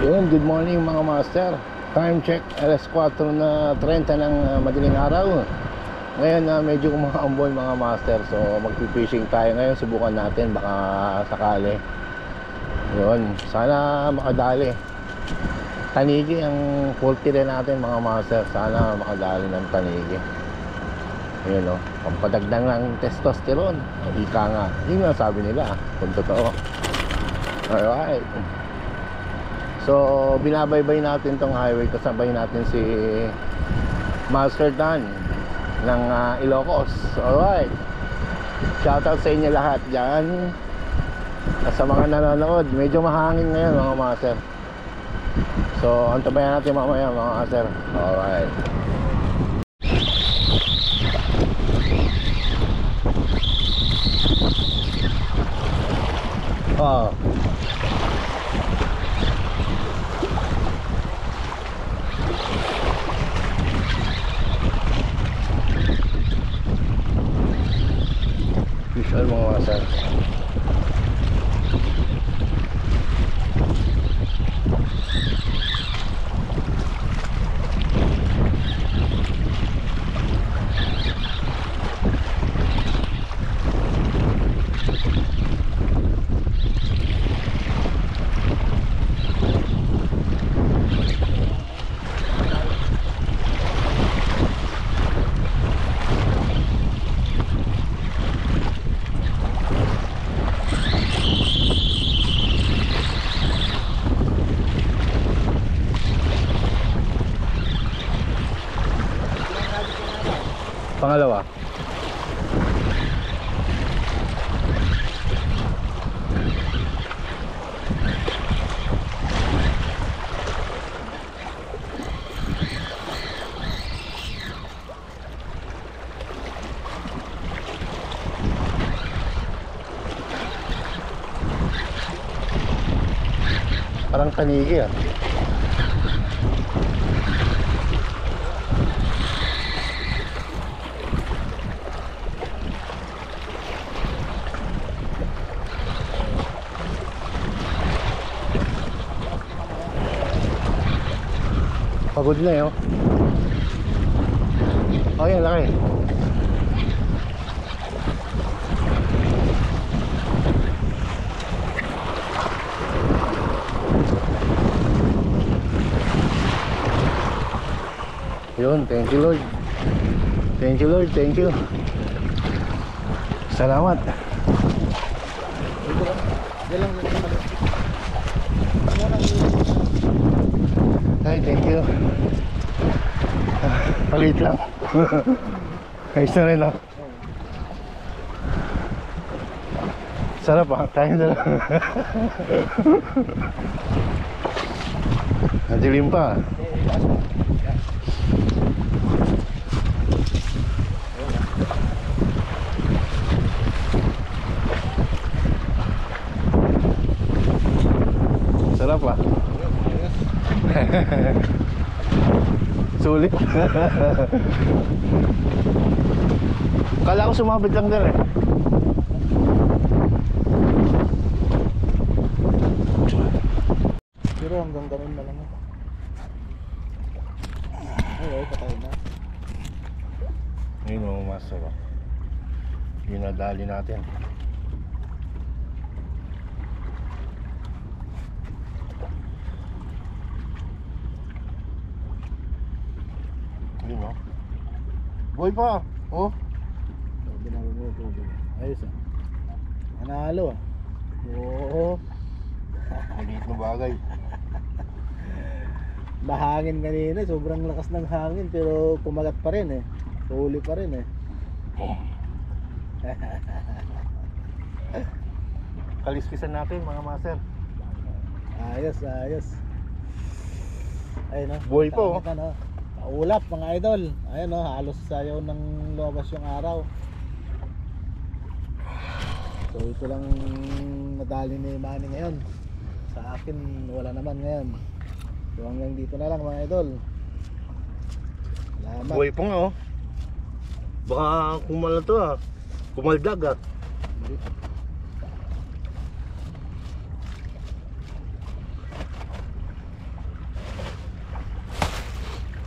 Yun, good morning mga master. Time check, alas 4 na 30 ng madaling araw. Ngayon na medyo umaambon mga master. So magpipishing tayo ngayon. Subukan natin, baka sakali. Yun, sana makadali. Tanigi ang 40 rin natin mga master. Sana makadali ng tanigi. Yun o, pampadagdag ng testosterone. Ika nga, yun nga sabi nila kung totoo. Alright. So binabaybay natin tong highway, kasabay natin si Master Dan ng Ilocos. Alright, shoutout sa inyo lahat dyan at sa mga nanonood. Medyo mahangin ngayon mga master, so antabayan natin mamaya mga master. Alright. Visual mga master. Pangalawa. Parang tanigi ah. Pagod na yun. Oh yan, laki. Yun, thank you Lord. Thank you Lord, thank you. Salamat. Ay, thank you. Palit lang. Ayos na rin lang. Sarap ah, tayo na lang. Nadilim pa. Sarap ah. Sulit. Kala ko sumabit lang din eh. Pero hanggang ganun na lang. Ay, patay na. Yun o, master o. Yun nadali natin. Yun o. Boy pa. Oh. Ayos ah. Nanalo ah. Oo. Maliit na bagay. Mahangin kanina, sobrang lakas ng hangin pero kumagat pa rin eh. Huli pa rin eh. Kaliskisan natin mga master. Ayos, ayos. Ayun oh. Buhay po. Ano, ulap mga idol. Ayun oh, halos sayaw ng lumabas yung araw. So ito lang nadali ni Manny ngayon. Sa akin wala naman ngayon. So hanggang dito na lang mga idol. Salamat. Buhay po nga oh. Baka kumal na to ah. Kumaldag ah.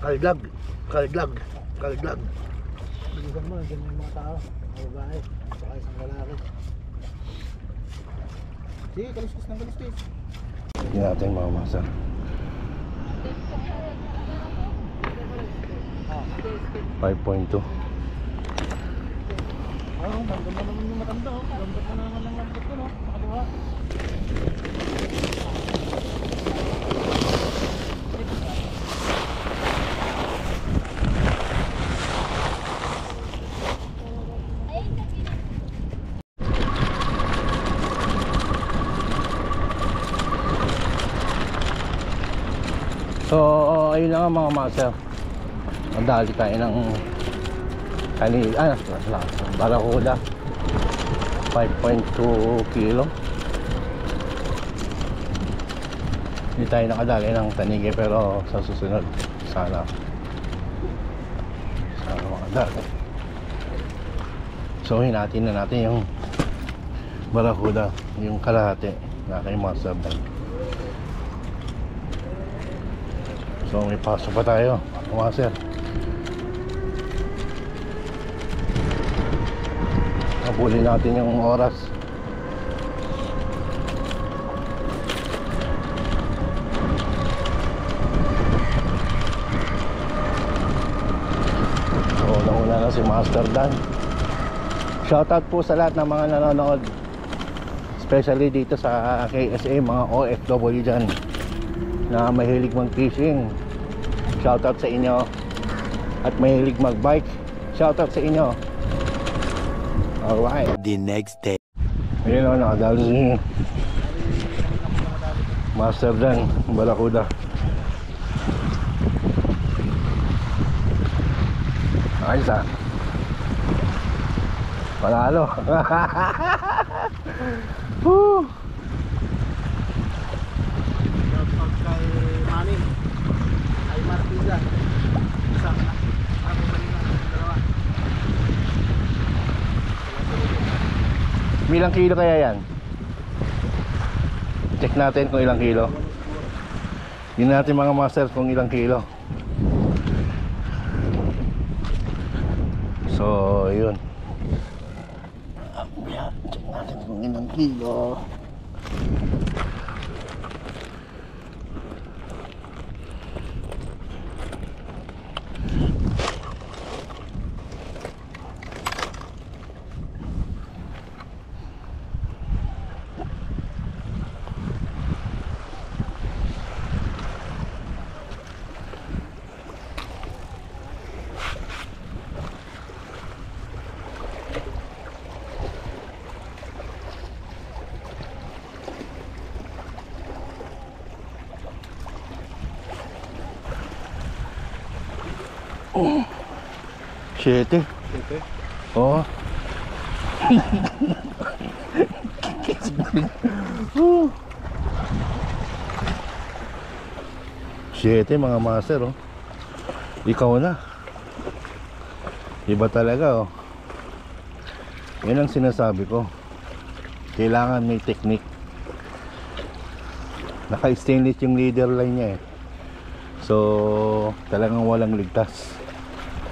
Kalglag. Kalglag. Kalglag. Bilisan mo, nandiyan yung mga tao. Mga babae. Saka isang lalaki. Sige, kaliskis ng kaliskis. Hindi natin mga master. Ah. 5.2. Oo, ganda naman yung matanda oh. Lambot na naman ng lambot ko no. Nakadiwa. So, ayun na nga mga master. Madali tayo ng Barakuda. 5.2 kilo. Hindi tayo nakadali ng Tanigi pero sa susunod sana makadali. So, hinatin na natin yung Barakuda, yung kalahati na kay Master Band. So may pasok pa tayo, Master. Habulin natin yung oras. So nauna na si Master Dan. Shoutout po sa lahat ng mga nanonood, especially dito sa KSA, mga OFW dyan na mahilig mag-fishing. Shoutout sa inyo. At mahilig mag-bike, shoutout sa inyo. Alright. The next day. Ayun o, nakadalo si Master Dan, Barakuda. Ayos ah. Panalo. Woo! Shoutout kay Manin. Ay Martiza. Isa na. Ako kanina. Dalawa. Ilang kilo kaya yan? Check natin kung ilang kilo. Yun natin mga master kung ilang kilo. So yun. Check natin kung ilang kilo. Oh, 7. Oh. Oh. 7 mga master oh. Ikaw na. Iba talaga oh. Yan ang sinasabi ko. Kailangan may technique. Naka-stainless yung leader line niya eh. So talagang walang ligtas.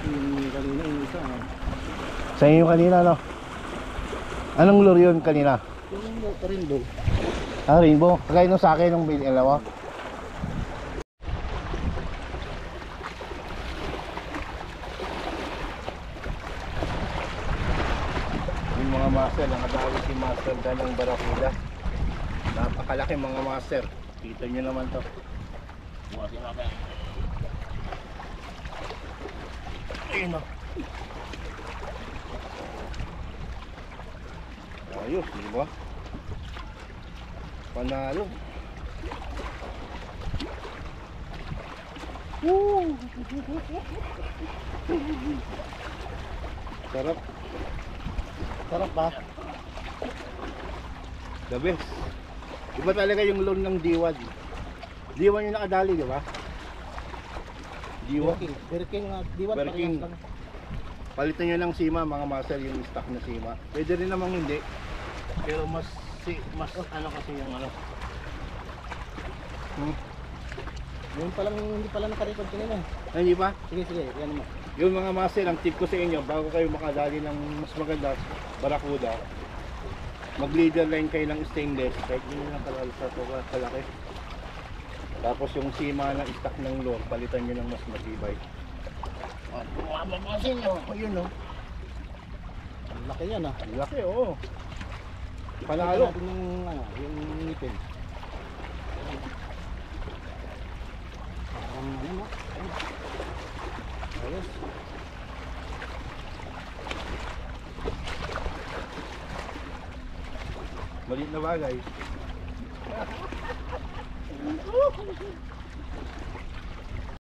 Yung kanina yung isa. Sa inyo kanina no? Anong lure yun kanina? Yung rainbow. Ah, rainbow. Kagaya nung sa akin nung alawa. Yung mga master, nakadali si Master Dan ng Barakuda. Napakalaki mga master. Kita nyo naman to. Ayun o. Ayos, di ba? Panalo. Woo! Sarap. Sarap ba? The best. Iba talaga yung lure ng Diwad. Diwad yung nakadali, di ba? Diwad. Birking at Diwad Birking. parehas lang. Palitan nyo ng sima mga master, yung stock na sima. Pwede rin namang hindi. Pero mas ano kasi yung ano. Yung palang hindi pala nakarecord kanina. Ay, hindi pa? Sige, sige, yan mo. Yung mga master, ang tip ko sa inyo, bago kayo makadali ng mas maganda barakuda, mag-leader line kayo ng stainless, kahit hindi na kalalsa ito kalaki. Tapos yung sima ng stock ng lure, palitan nyo ng mas matibay. Mapapasin nyo, yun o. Ang laki yan ah. Laki, oo. Panalo. Tingnan natin yung, ano, yung ngipin. Parang ano mo. Ayos. Maliit na bagay.